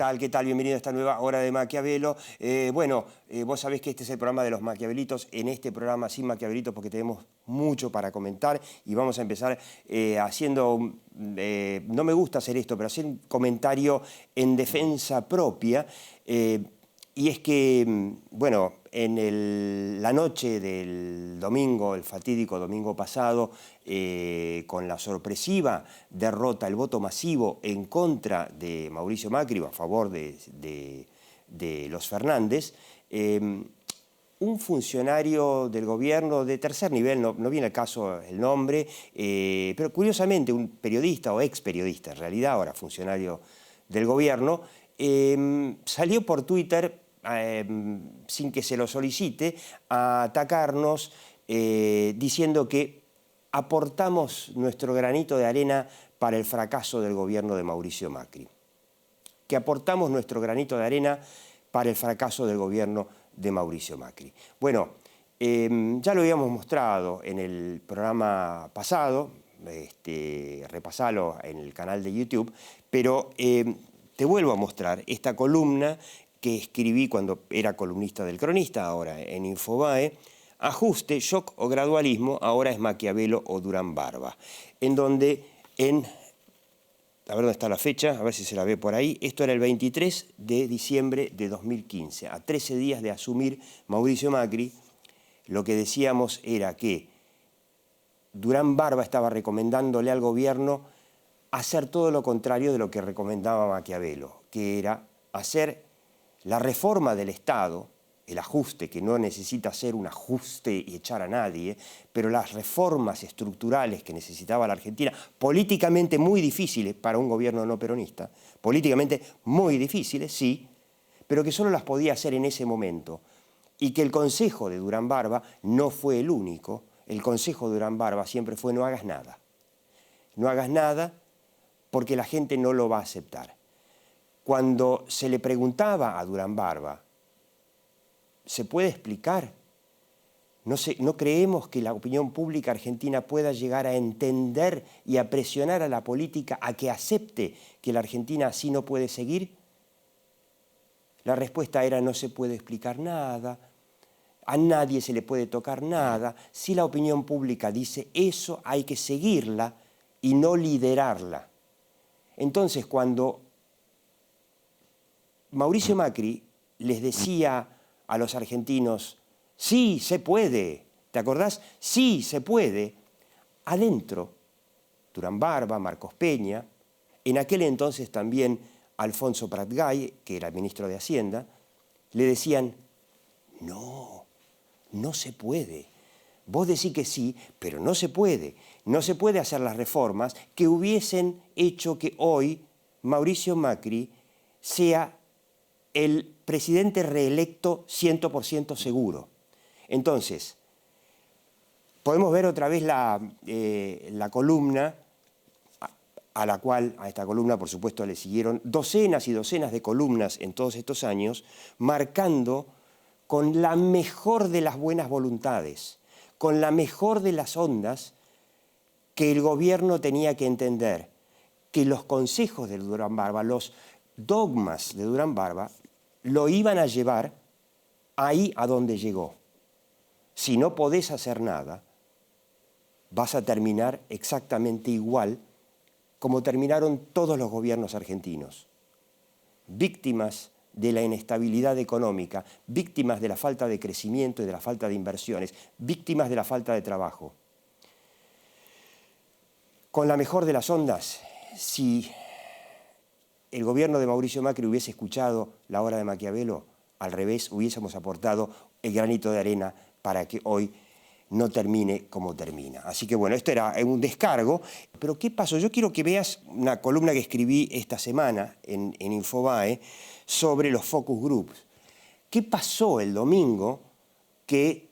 tal? ¿Qué tal? Bienvenido a esta nueva hora de Maquiavelo. Vos sabés que este es el programa de los Maquiavelitos. En este programa sin Maquiavelitos, porque tenemos mucho para comentar y vamos a empezar haciendo, no me gusta hacer esto, pero hacer un comentario en defensa propia. Y es que, bueno, en la noche del domingo, el fatídico domingo pasado, con la sorpresiva derrota, el voto masivo en contra de Mauricio Macri, a favor de los Fernández, un funcionario del gobierno de tercer nivel, no viene al caso el nombre, pero curiosamente un periodista o ex periodista, en realidad ahora funcionario del gobierno, salió por Twitter, sin que se lo solicite, a atacarnos diciendo que aportamos nuestro granito de arena para el fracaso del gobierno de Mauricio Macri. Que aportamos nuestro granito de arena para el fracaso del gobierno de Mauricio Macri. Bueno, ya lo habíamos mostrado en el programa pasado, repasalo en el canal de YouTube, pero te vuelvo a mostrar esta columna que escribí cuando era columnista del Cronista, ahora en Infobae, Ajuste, Shock o Gradualismo, ahora es Maquiavelo o Durán Barba, en donde a ver dónde está la fecha, a ver si se la ve por ahí, esto era el 23 de diciembre de 2015, a 13 días de asumir Mauricio Macri, lo que decíamos era que Durán Barba estaba recomendándole al gobierno hacer todo lo contrario de lo que recomendaba Maquiavelo, que era hacer la reforma del Estado, el ajuste, que no necesita ser un ajuste y echar a nadie, pero las reformas estructurales que necesitaba la Argentina, políticamente muy difíciles para un gobierno no peronista, políticamente muy difíciles, sí, pero que solo las podía hacer en ese momento. Y que el consejo de Durán Barba no fue el único, el consejo de Durán Barba siempre fue no hagas nada. No hagas nada porque la gente no lo va a aceptar. Cuando se le preguntaba a Durán Barba, ¿se puede explicar? No creemos que la opinión pública argentina pueda llegar a entender y a presionar a la política a que acepte que la Argentina así no puede seguir. La respuesta era no se puede explicar nada, a nadie se le puede tocar nada. Si la opinión pública dice eso, hay que seguirla y no liderarla. Entonces, cuando Mauricio Macri les decía a los argentinos, sí, se puede, ¿te acordás? Sí, se puede. Adentro, Durán Barba, Marcos Peña, en aquel entonces también Alfonso Prat-Gay, que era ministro de Hacienda, le decían, no, no se puede. Vos decís que sí, pero no se puede. No se puede hacer las reformas que hubiesen hecho que hoy Mauricio Macri sea el presidente reelecto 100% seguro. Entonces, podemos ver otra vez la columna, a esta columna, por supuesto, le siguieron docenas y docenas de columnas en todos estos años, marcando con la mejor de las buenas voluntades, con la mejor de las ondas, que el gobierno tenía que entender que los consejos de Durán Barba, los dogmas de Durán Barba, lo iban a llevar ahí a donde llegó. Si no podés hacer nada, vas a terminar exactamente igual como terminaron todos los gobiernos argentinos. Víctimas de la inestabilidad económica, víctimas de la falta de crecimiento y de la falta de inversiones, víctimas de la falta de trabajo. Con la mejor de las ondas, si el gobierno de Mauricio Macri hubiese escuchado la hora de Maquiavelo, al revés, hubiésemos aportado el granito de arena para que hoy no termine como termina. Así que bueno, esto era un descargo. Pero ¿qué pasó? Yo quiero que veas una columna que escribí esta semana en Infobae sobre los focus groups. ¿Qué pasó el domingo que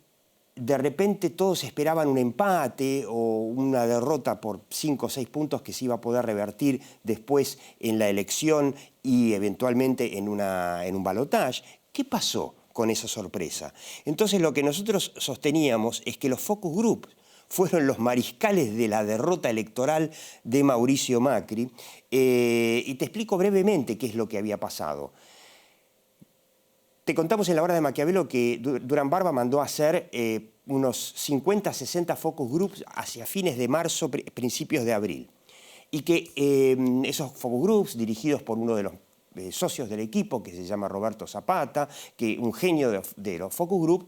de repente todos esperaban un empate o una derrota por 5 o 6 puntos que se iba a poder revertir después en la elección y eventualmente en un balotaje? ¿Qué pasó con esa sorpresa? Entonces lo que nosotros sosteníamos es que los focus groups fueron los mariscales de la derrota electoral de Mauricio Macri. Y te explico brevemente qué es lo que había pasado. Te contamos en la hora de Maquiavelo que Durán Barba mandó a hacer unos 50, 60 focus groups hacia fines de marzo, principios de abril. Y que esos focus groups, dirigidos por uno de los socios del equipo, que se llama Roberto Zapata, que un genio de los focus groups,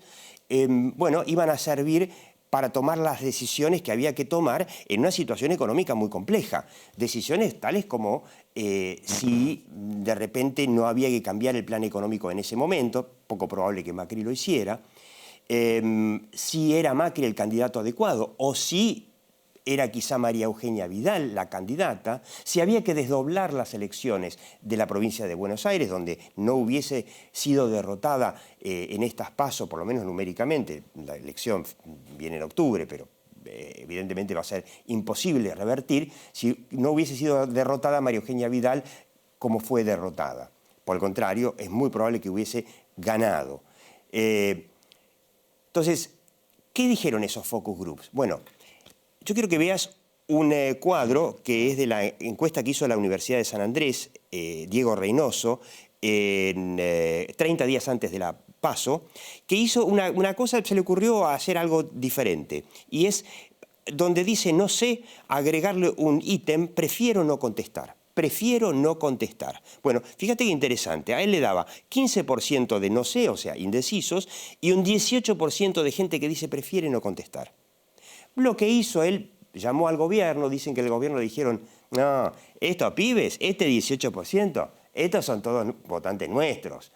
bueno, iban a servir para tomar las decisiones que había que tomar en una situación económica muy compleja. Decisiones tales como si de repente no había que cambiar el plan económico en ese momento, poco probable que Macri lo hiciera, si era Macri el candidato adecuado o si era quizá María Eugenia Vidal la candidata, si había que desdoblar las elecciones de la provincia de Buenos Aires, donde no hubiese sido derrotada en estas PASO, por lo menos numéricamente. La elección viene en octubre, pero evidentemente va a ser imposible revertir si no hubiese sido derrotada María Eugenia Vidal como fue derrotada. Por el contrario, es muy probable que hubiese ganado. Entonces, ¿qué dijeron esos focus groups? Bueno, yo quiero que veas un cuadro que es de la encuesta que hizo la Universidad de San Andrés, Diego Reynoso, 30 días antes de la PASO, que hizo una cosa, se le ocurrió hacer algo diferente, y es donde dice, no sé, agregarle un ítem, prefiero no contestar. Prefiero no contestar. Bueno, fíjate qué interesante, a él le daba 15% de no sé, o sea, indecisos, y un 18% de gente que dice prefiere no contestar. Lo que hizo él, llamó al gobierno, dicen que el gobierno le dijeron, no, estos pibes, este 18%, estos son todos votantes nuestros.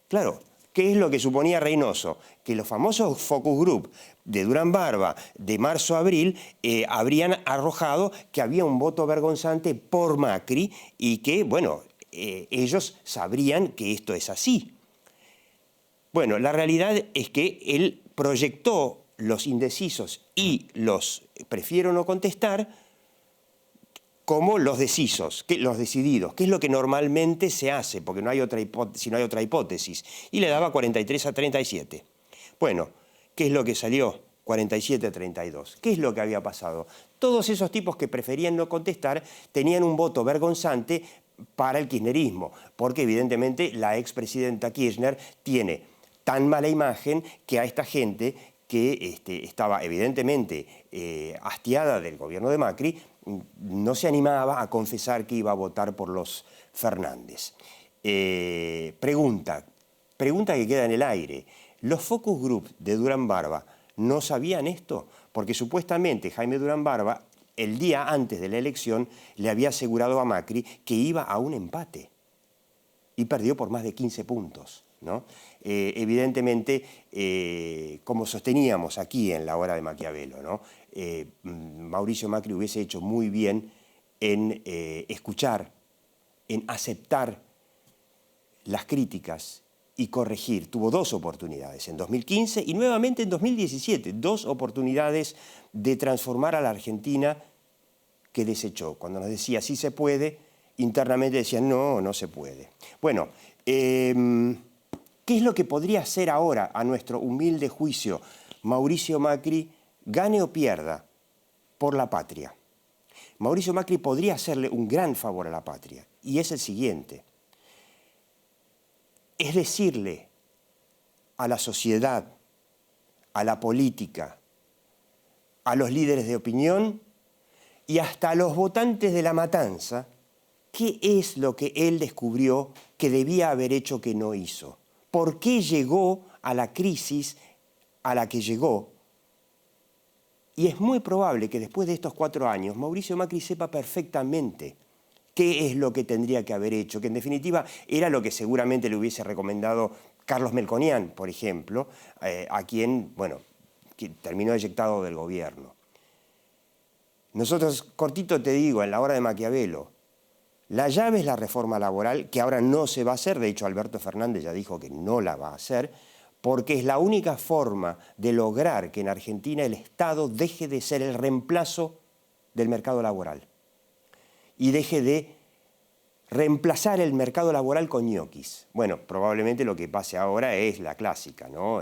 Claro, ¿qué es lo que suponía Reynoso? Que los famosos focus group de Durán Barba de marzo a abril habrían arrojado que había un voto vergonzante por Macri y que, bueno, ellos sabrían que esto es así. Bueno, la realidad es que él proyectó los indecisos y los prefiero no contestar como los decisos, los decididos, que es lo que normalmente se hace, porque no hay otra si no hay otra hipótesis. Y le daba 43 a 37. Bueno, ¿qué es lo que salió? 47 a 32. ¿Qué es lo que había pasado? Todos esos tipos que preferían no contestar tenían un voto vergonzante para el kirchnerismo, porque evidentemente la expresidenta Kirchner tiene tan mala imagen que a esta gente que estaba evidentemente hastiada del gobierno de Macri, no se animaba a confesar que iba a votar por los Fernández. Pregunta que queda en el aire. ¿Los focus groups de Durán Barba no sabían esto? Porque supuestamente Jaime Durán Barba, el día antes de la elección, le había asegurado a Macri que iba a un empate y perdió por más de 15 puntos. ¿No? Evidentemente, como sosteníamos aquí en la hora de Maquiavelo, ¿no? Mauricio Macri hubiese hecho muy bien en escuchar, en aceptar las críticas y corregir. Tuvo dos oportunidades, en 2015 y nuevamente en 2017, dos oportunidades de transformar a la Argentina que desechó. Cuando nos decía sí se puede, internamente decían no, no se puede. Bueno, ¿qué es lo que podría hacer ahora, a nuestro humilde juicio, Mauricio Macri, gane o pierda, por la patria? Mauricio Macri podría hacerle un gran favor a la patria, y es el siguiente. Es decirle a la sociedad, a la política, a los líderes de opinión y hasta a los votantes de La Matanza, qué es lo que él descubrió que debía haber hecho que no hizo. ¿Por qué llegó a la crisis a la que llegó? Y es muy probable que después de estos 4 años Mauricio Macri sepa perfectamente qué es lo que tendría que haber hecho, que en definitiva era lo que seguramente le hubiese recomendado Carlos Melconian, por ejemplo, a quien, bueno, que terminó eyectado del gobierno. Nosotros, cortito te digo, en la hora de Maquiavelo, la llave es la reforma laboral, que ahora no se va a hacer. De hecho, Alberto Fernández ya dijo que no la va a hacer, porque es la única forma de lograr que en Argentina el Estado deje de ser el reemplazo del mercado laboral y deje de reemplazar el mercado laboral con ñoquis. Bueno, probablemente lo que pase ahora es la clásica, ¿no?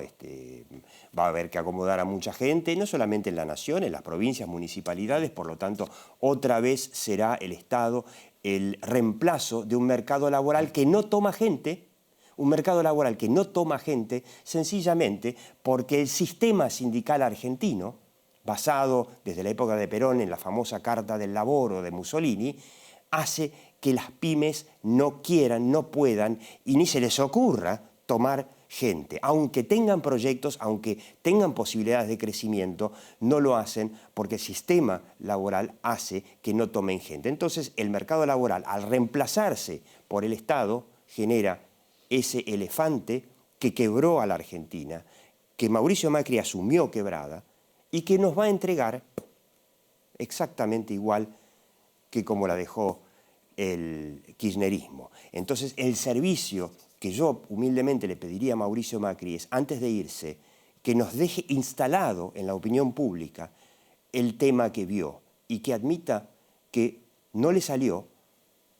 Va a haber que acomodar a mucha gente, no solamente en la nación, en las provincias, municipalidades, por lo tanto, otra vez será el Estado el reemplazo de un mercado laboral que no toma gente, sencillamente porque el sistema sindical argentino, basado desde la época de Perón en la famosa Carta del Lavoro de Mussolini, hace que las pymes no quieran, no puedan y ni se les ocurra tomar gente. Aunque tengan proyectos, aunque tengan posibilidades de crecimiento, no lo hacen porque el sistema laboral hace que no tomen gente. Entonces, el mercado laboral, al reemplazarse por el Estado, genera ese elefante que quebró a la Argentina, que Mauricio Macri asumió quebrada y que nos va a entregar exactamente igual que como la dejó el kirchnerismo. Entonces, el servicio que yo humildemente le pediría a Mauricio Macri es, antes de irse, que nos deje instalado en la opinión pública el tema que vio y que admita que no le salió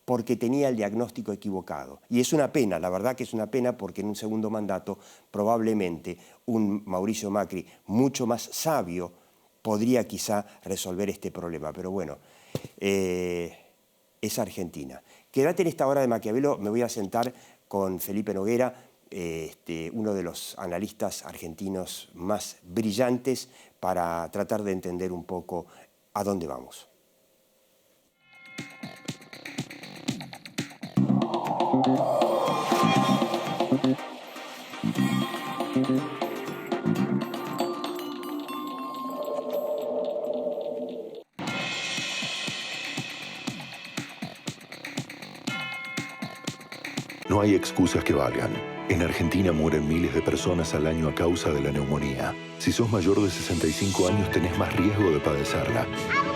porque tenía el diagnóstico equivocado. Y es una pena, la verdad que es una pena, porque en un segundo mandato probablemente un Mauricio Macri mucho más sabio podría quizá resolver este problema. Pero bueno, es Argentina. Quédate en esta hora de Maquiavelo, me voy a sentar con Felipe Noguera, uno de los analistas argentinos más brillantes, para tratar de entender un poco a dónde vamos. No hay excusas que valgan. En Argentina mueren miles de personas al año a causa de la neumonía. Si sos mayor de 65 años, tenés más riesgo de padecerla. ¡Abuelo!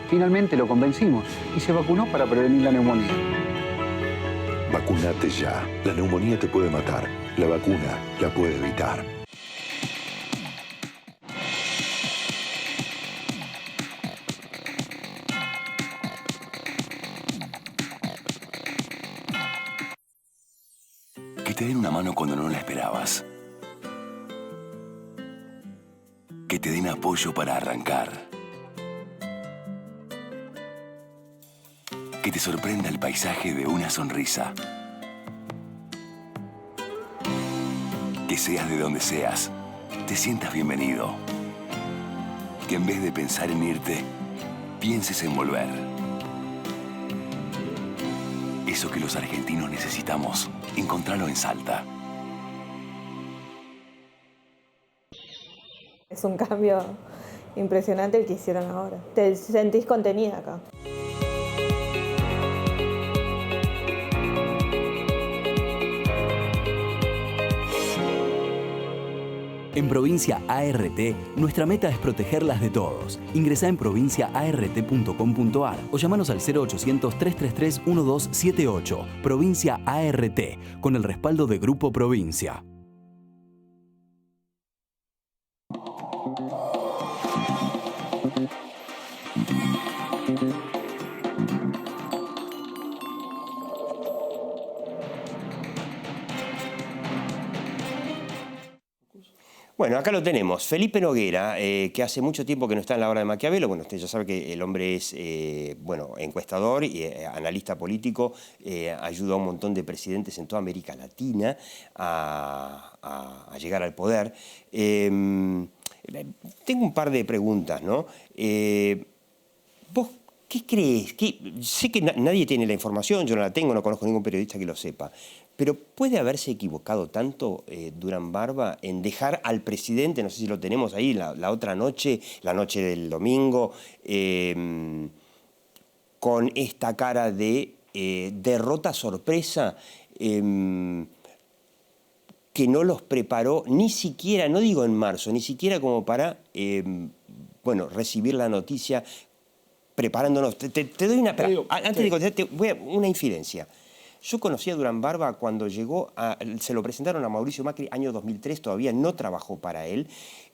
Finalmente lo convencimos y se vacunó para prevenir la neumonía. Vacunate ya. La neumonía te puede matar. La vacuna la puede evitar. Que te den una mano cuando no la esperabas. Que te den apoyo para arrancar. Que te sorprenda el paisaje de una sonrisa. Que seas de donde seas, te sientas bienvenido. Que en vez de pensar en irte, pienses en volver. Eso que los argentinos necesitamos, encontralo en Salta. Es un cambio impresionante el que hicieron ahora. Te sentís contenida acá. En Provincia ART, nuestra meta es protegerlas de todos. Ingresá en provinciaart.com.ar o llamanos al 0800-333-1278. Provincia ART, con el respaldo de Grupo Provincia. Bueno, acá lo tenemos, Felipe Noguera, que hace mucho tiempo que no está en la hora de Maquiavelo. Bueno, usted ya sabe que el hombre es encuestador y analista político, ayuda a un montón de presidentes en toda América Latina a llegar al poder. Tengo un par de preguntas, ¿no? ¿Vos qué crees? Sé que nadie tiene la información, yo no la tengo, no conozco ningún periodista que lo sepa. Pero ¿puede haberse equivocado tanto Durán Barba en dejar al presidente, no sé si lo tenemos ahí, la otra noche, la noche del domingo, con esta cara de derrota sorpresa que no los preparó ni siquiera, no digo en marzo, ni siquiera como para recibir la noticia preparándonos? Te doy una... Antes de contestarte, una infidencia. Yo conocí a Durán Barba cuando llegó, se lo presentaron a Mauricio Macri, año 2003, todavía no trabajó para él,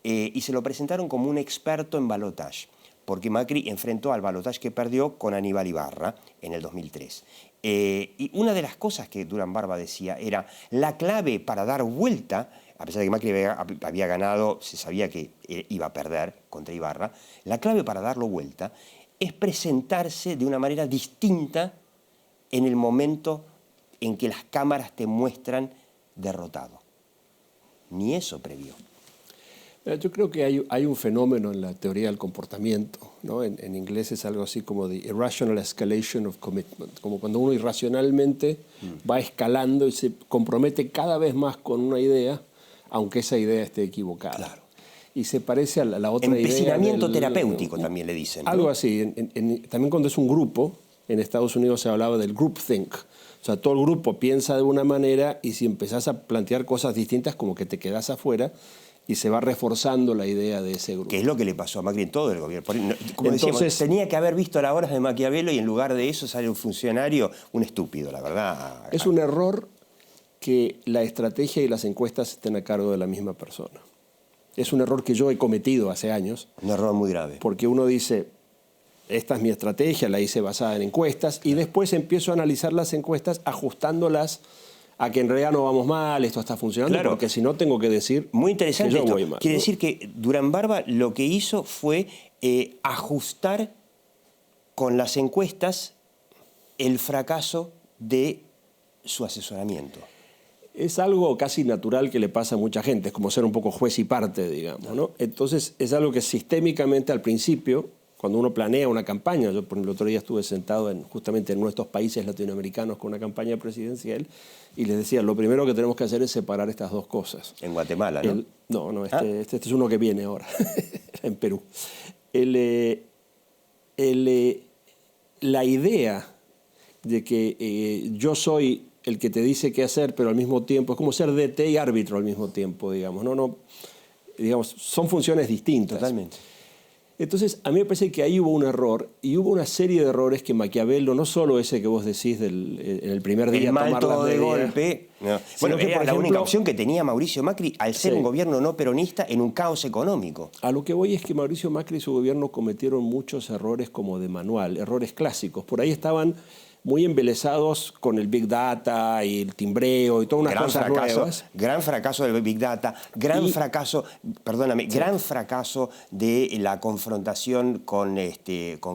y se lo presentaron como un experto en balotaje. porque Macri enfrentó al balotaje que perdió con Aníbal Ibarra en el 2003. Y una de las cosas que Durán Barba decía era la clave para dar vuelta, a pesar de que Macri había ganado, se sabía que iba a perder contra Ibarra, la clave para darlo vuelta es presentarse de una manera distinta en el momento en que las cámaras te muestran derrotado. Ni eso previó. Yo creo que hay un fenómeno en la teoría del comportamiento, ¿no? En inglés es algo así como the irrational escalation of commitment, como cuando uno irracionalmente va escalando y se compromete cada vez más con una idea, aunque esa idea esté equivocada. Claro. Y se parece a la otra idea. Empecinamiento terapéutico también le dicen, ¿no? Algo así. También cuando es un grupo, en Estados Unidos se hablaba del groupthink. O sea, todo el grupo piensa de una manera y si empezás a plantear cosas distintas, como que te quedás afuera y se va reforzando la idea de ese grupo. Que es lo que le pasó a Macri en todo el gobierno. Como decíamos, tenía que haber visto las obras de Maquiavelo y en lugar de eso sale un funcionario, un estúpido, la verdad. Es un error que la estrategia y las encuestas estén a cargo de la misma persona. Es un error que yo he cometido hace años. Un error muy grave. Porque uno dice, esta es mi estrategia, la hice basada en encuestas, y después empiezo a analizar las encuestas ajustándolas a que en realidad no vamos mal, esto está funcionando, claro, porque si no tengo que decir muy interesante que yo esto. voy mal. Quiere decir que Durán Barba lo que hizo fue ajustar con las encuestas el fracaso de su asesoramiento. Es algo casi natural que le pasa a mucha gente, es como ser un poco juez y parte, digamos, ¿no? Entonces es algo que sistémicamente al principio, cuando uno planea una campaña, yo por ejemplo el otro día estuve sentado justamente en nuestros países latinoamericanos con una campaña presidencial y les decía, lo primero que tenemos que hacer es separar estas dos cosas. En Guatemala, ¿no? No, este es uno que viene ahora, en Perú. La idea de que yo soy el que te dice qué hacer, pero al mismo tiempo, es como ser DT y árbitro al mismo tiempo, digamos. Digamos, son funciones distintas. Totalmente. Entonces, a mí me parece que ahí hubo un error, y hubo una serie de errores que Maquiavelo, no solo ese que vos decís en el primer día, el mal tomar todo las de medidas, golpe. No. Bueno, era la única opción que tenía Mauricio Macri al ser un gobierno no peronista en un caos económico. A lo que voy es que Mauricio Macri y su gobierno cometieron muchos errores como de manual, errores clásicos. Por ahí estaban muy embelesados con el Big Data y el timbreo y todas unas cosas nuevas. Gran fracaso del Big Data, gran fracaso de la confrontación con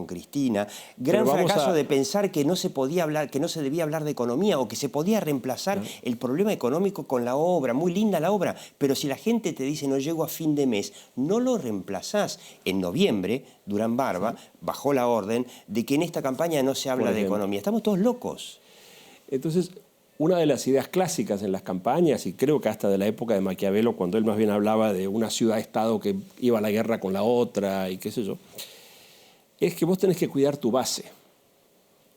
Cristina, gran fracaso de pensar que no se podía hablar, que no se debía hablar de economía o que se podía reemplazar el problema económico con la obra. Muy linda la obra, pero si la gente te dice no llego a fin de mes, no lo reemplazás. En noviembre, Durán Barba bajó la orden de que en esta campaña no se habla de economía. Estamos todos locos. Entonces, una de las ideas clásicas en las campañas, y creo que hasta de la época de Maquiavelo, cuando él más bien hablaba de una ciudad-estado que iba a la guerra con la otra y qué sé yo, es que vos tenés que cuidar tu base.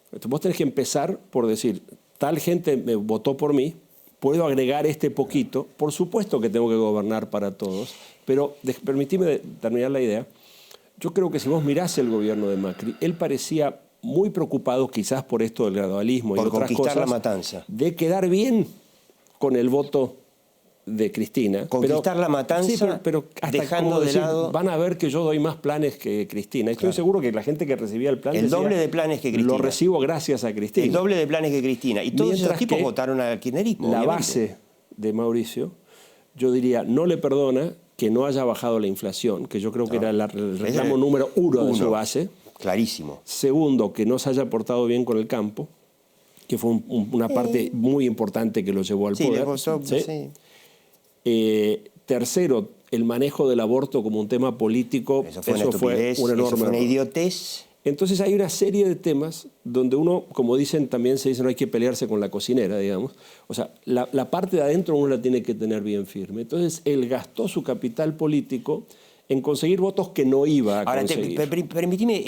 Entonces, vos tenés que empezar por decir, tal gente me votó por mí, puedo agregar este poquito, por supuesto que tengo que gobernar para todos, pero permitime terminar la idea. Yo creo que si vos mirás el gobierno de Macri, él parecía muy preocupado quizás por esto del gradualismo y otras cosas, la matanza, de quedar bien con el voto de Cristina. Conquistar la matanza, sí, pero hasta dejando de lado... Van a ver que yo doy más planes que Cristina. Estoy seguro que la gente que recibía el plan el decía, doble de planes que Cristina. Lo recibo gracias a Cristina. El doble de planes que Cristina. Y todos esos tipos votaron al kirchnerismo. La base de Mauricio, yo diría, no le perdona que no haya bajado la inflación, que yo creo que era el reclamo número uno de su base. Clarísimo. Segundo, que no se haya portado bien con el campo, que fue una parte muy importante que lo llevó al poder. Tercero, el manejo del aborto como un tema político. Eso fue un enorme error. Una idiotez. Entonces hay una serie de temas donde uno, como dicen, también se dice no hay que pelearse con la cocinera, digamos. O sea, la parte de adentro uno la tiene que tener bien firme. Entonces él gastó su capital político en conseguir votos que no iba a conseguir. Ahora, permitime,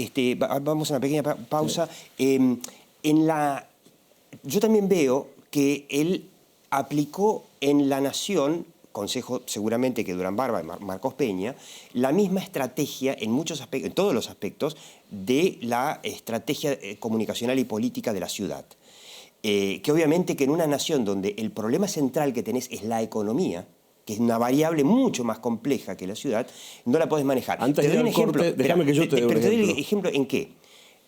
vamos a una pequeña pausa. Yo también veo que él aplicó en La Nación, consejo seguramente que Durán Barba y Marcos Peña, la misma estrategia en muchos aspectos, en todos los aspectos, de la estrategia comunicacional y política de la ciudad. Que obviamente que en una nación donde el problema central que tenés es la economía, que es una variable mucho más compleja que la ciudad, no la podés manejar. Antes te doy de un ir al ejemplo. corte, déjame que yo te dé un Pero te doy ejemplo. el ejemplo en qué.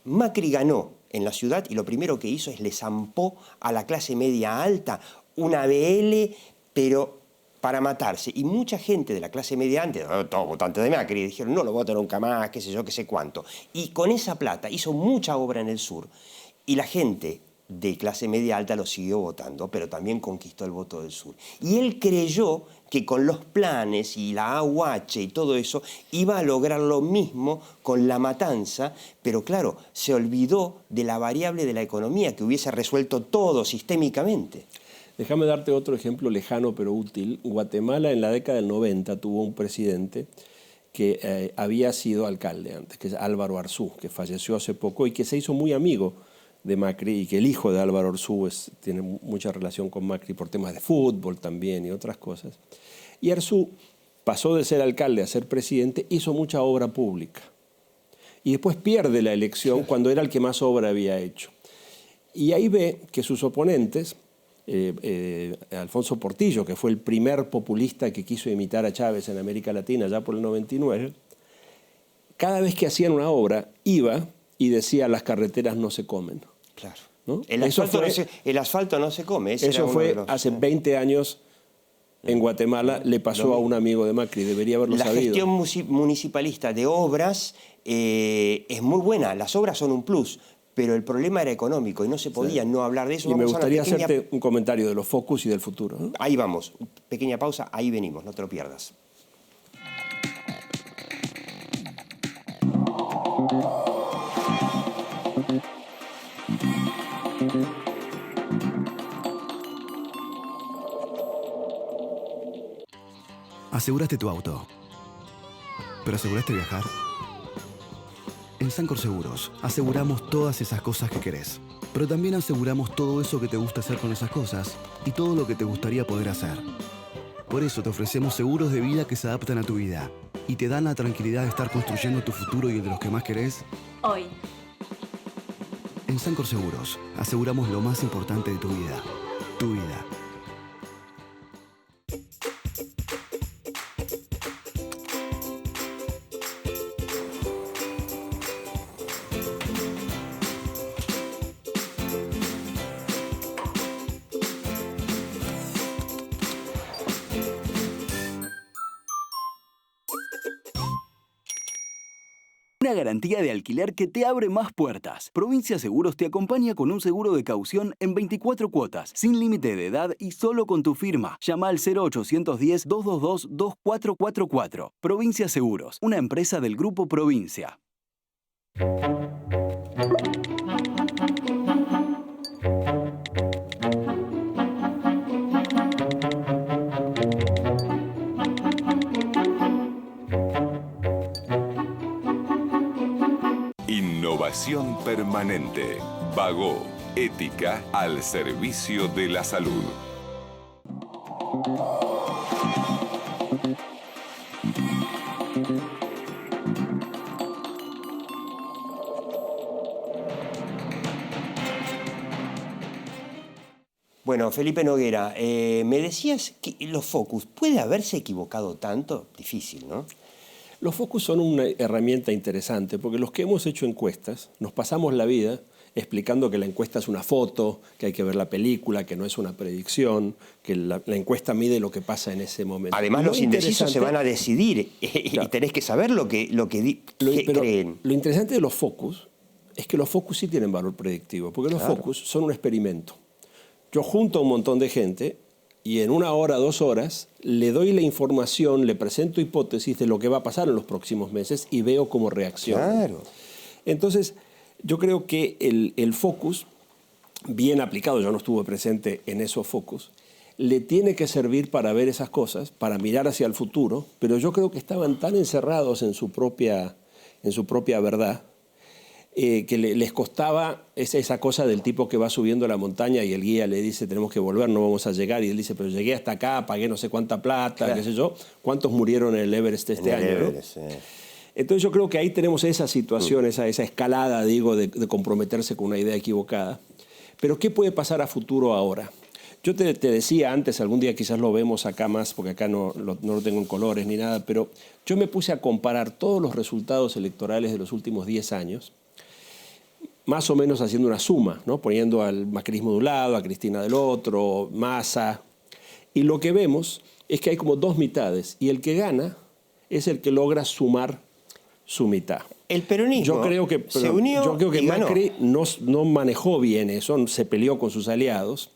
Macri ganó en la ciudad y lo primero que hizo es le zampó a la clase media alta una BL, pero para matarse. Y mucha gente de la clase media alta, todos votantes de Macri, dijeron no lo voto nunca más, qué sé yo, qué sé cuánto. Y con esa plata hizo mucha obra en el sur. Y la gente de clase media alta lo siguió votando, pero también conquistó el voto del sur. Y él creyó que con los planes y la AUH y todo eso iba a lograr lo mismo con la matanza, pero claro, se olvidó de la variable de la economía que hubiese resuelto todo sistémicamente. Déjame darte otro ejemplo lejano pero útil. Guatemala en la década del 90 tuvo un presidente que había sido alcalde antes, que es Álvaro Arzú, que falleció hace poco y que se hizo muy amigo de Macri, y que el hijo de Álvaro Arzú tiene mucha relación con Macri por temas de fútbol también y otras cosas. Y Arzú pasó de ser alcalde a ser presidente, hizo mucha obra pública. Y después pierde la elección cuando era el que más obra había hecho. Y ahí ve que sus oponentes, Alfonso Portillo, que fue el primer populista que quiso imitar a Chávez en América Latina ya por el 99, cada vez que hacían una obra iba y decía las carreteras no se comen. Claro. ¿No? El asfalto no se come. Eso fue hace 20 años en Guatemala, le pasó a un amigo de Macri, debería haberlo sabido. La gestión municipalista de obras es muy buena, las obras son un plus, pero el problema era económico y no se podía no hablar de eso. Y me gustaría hacerte un comentario de los focus y del futuro, ¿no? Ahí vamos, pequeña pausa, ahí venimos, no te lo pierdas. Aseguraste tu auto, pero ¿aseguraste viajar? En Sancor Seguros aseguramos todas esas cosas que querés, pero también aseguramos todo eso que te gusta hacer con esas cosas y todo lo que te gustaría poder hacer. Por eso te ofrecemos seguros de vida que se adaptan a tu vida y te dan la tranquilidad de estar construyendo tu futuro y el de los que más querés hoy. En Sancor Seguros aseguramos lo más importante de tu vida, tu vida. Una garantía de alquiler que te abre más puertas. Provincia Seguros te acompaña con un seguro de caución en 24 cuotas, sin límite de edad y solo con tu firma. Llama al 0810-222-2444. Provincia Seguros, una empresa del Grupo Provincia. Innovación permanente. Bagó. Ética al servicio de la salud. Bueno, Felipe Noguera, me decías que los focus, ¿puede haberse equivocado tanto? Difícil, ¿no? Los focus son una herramienta interesante porque los que hemos hecho encuestas nos pasamos la vida explicando que la encuesta es una foto, que hay que ver la película, que no es una predicción, que la encuesta mide lo que pasa en ese momento. Además, los indecisos se van a decidir y tenés que saber lo que creen. Lo interesante de los focus es que los focus sí tienen valor predictivo, porque los focus son un experimento. Yo junto a un montón de gente y en 1 hora, 2 horas, le doy la información, le presento hipótesis de lo que va a pasar en los próximos meses y veo cómo reacciona. Claro. Entonces, yo creo que el focus, bien aplicado, yo no estuve presente en esos focus, le tiene que servir para ver esas cosas, para mirar hacia el futuro, pero yo creo que estaban tan encerrados en su propia verdad, que les costaba esa cosa del tipo que va subiendo la montaña y el guía le dice tenemos que volver, no vamos a llegar, y él dice pero llegué hasta acá, pagué no sé cuánta plata, qué sé yo, ¿cuántos murieron en el Everest este año? Everest, ¿no? Entonces yo creo que ahí tenemos esa situación, esa escalada, digo, de comprometerse con una idea equivocada. Pero ¿qué puede pasar a futuro ahora? Yo te decía antes, algún día quizás lo vemos acá más, porque acá no lo tengo en colores ni nada, pero yo me puse a comparar todos los resultados electorales de los últimos 10 años, más o menos haciendo una suma, ¿no? Poniendo al macrismo de un lado, a Cristina del otro, Massa. Y lo que vemos es que hay como dos mitades, y el que gana es el que logra sumar su mitad. El peronismo se unió. Yo creo que y Macri ganó. no manejó bien eso, se peleó con sus aliados,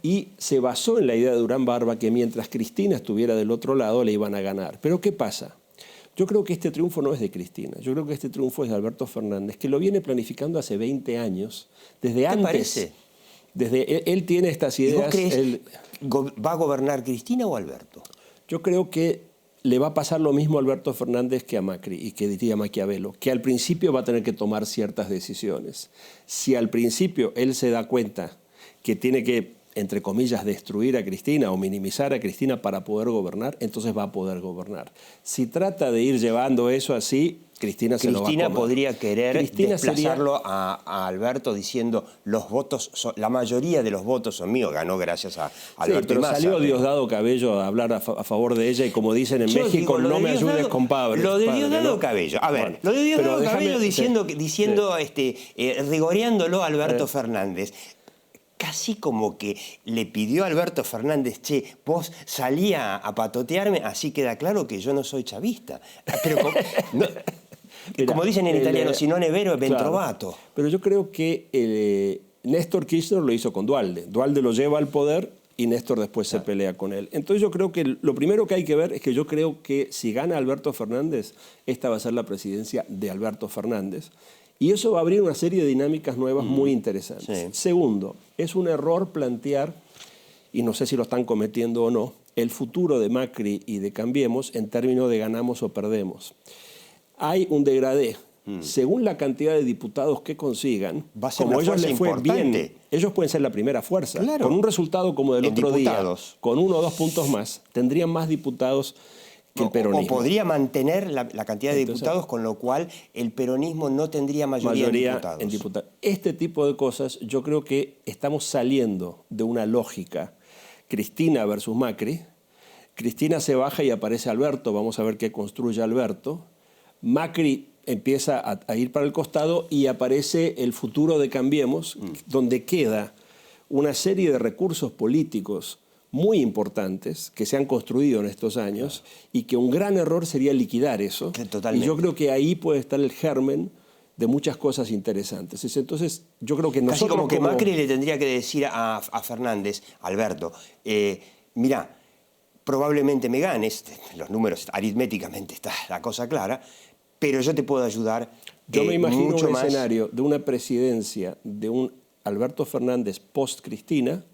y se basó en la idea de Durán Barba que mientras Cristina estuviera del otro lado le iban a ganar. Pero ¿qué pasa? Yo creo que este triunfo no es de Cristina, yo creo que este triunfo es de Alberto Fernández, que lo viene planificando hace 20 años, desde antes. ¿Te parece? Él tiene estas ideas. ¿Y vos crees va a gobernar Cristina o Alberto? Yo creo que le va a pasar lo mismo a Alberto Fernández que a Macri y que diría Maquiavelo, que al principio va a tener que tomar ciertas decisiones. Si al principio él se da cuenta que tiene que, entre comillas, destruir a Cristina o minimizar a Cristina para poder gobernar, entonces va a poder gobernar. Si trata de ir llevando eso así, Cristina se lo va a comer. Cristina podría querer desplazarlo sería a Alberto diciendo la mayoría de los votos son míos, ganó gracias a Alberto. Sí, pero Massa, salió Diosdado Cabello a hablar a favor de ella y como dicen en México, no me ayudes, compadre. Lo de Diosdado Cabello, a ver, bueno, lo de Diosdado Cabello diciendo sí. Rigoreándolo a Alberto Fernández. Casi como que le pidió a Alberto Fernández, che, vos salí a patotearme, así queda claro que yo no soy chavista. Pero como dicen en italiano, si no ne vero è ben trovato. Pero yo creo que Néstor Kirchner lo hizo con Duhalde. Duhalde lo lleva al poder y Néstor después se pelea con él. Entonces yo creo que lo primero que hay que ver es que yo creo que si gana Alberto Fernández, esta va a ser la presidencia de Alberto Fernández. Y eso va a abrir una serie de dinámicas nuevas muy interesantes. Sí. Segundo, es un error plantear, y no sé si lo están cometiendo o no, el futuro de Macri y de Cambiemos en términos de ganamos o perdemos. Hay un degradé. Según la cantidad de diputados que consigan, va a ser como una ellos les fue importante. bien, ellos pueden ser la primera fuerza. Claro. Con un resultado como del otro diputados. día, con 1 o 2 puntos más, tendrían más diputados que el peronismo. O podría mantener la cantidad de diputados, con lo cual el peronismo no tendría mayoría en diputados. Este tipo de cosas, yo creo que estamos saliendo de una lógica Cristina versus Macri. Cristina se baja y aparece Alberto, vamos a ver qué construye Alberto. Macri empieza a ir para el costado y aparece el futuro de Cambiemos, donde queda una serie de recursos políticos muy importantes que se han construido en estos años y que un gran error sería liquidar eso. Totalmente. Y yo creo que ahí puede estar el germen de muchas cosas interesantes. Entonces, yo creo que nosotros... Casi como que Macri le tendría que decir a Fernández, Alberto, mirá, probablemente me ganes, los números aritméticamente está la cosa clara, pero yo te puedo ayudar yo me imagino mucho un más. Escenario de una presidencia de un Alberto Fernández post-Cristina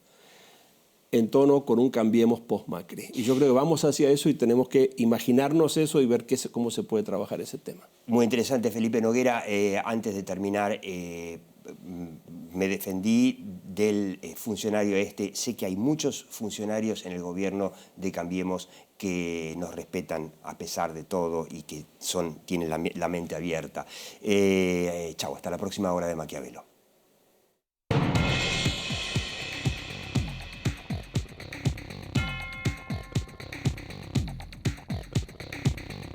en tono con un Cambiemos post-Macri. Y yo creo que vamos hacia eso y tenemos que imaginarnos eso y ver cómo se puede trabajar ese tema. Muy interesante, Felipe Noguera. Antes de terminar, me defendí del funcionario este. Sé que hay muchos funcionarios en el gobierno de Cambiemos que nos respetan a pesar de todo y que tienen la mente abierta. Chau, hasta la próxima hora de Maquiavelo.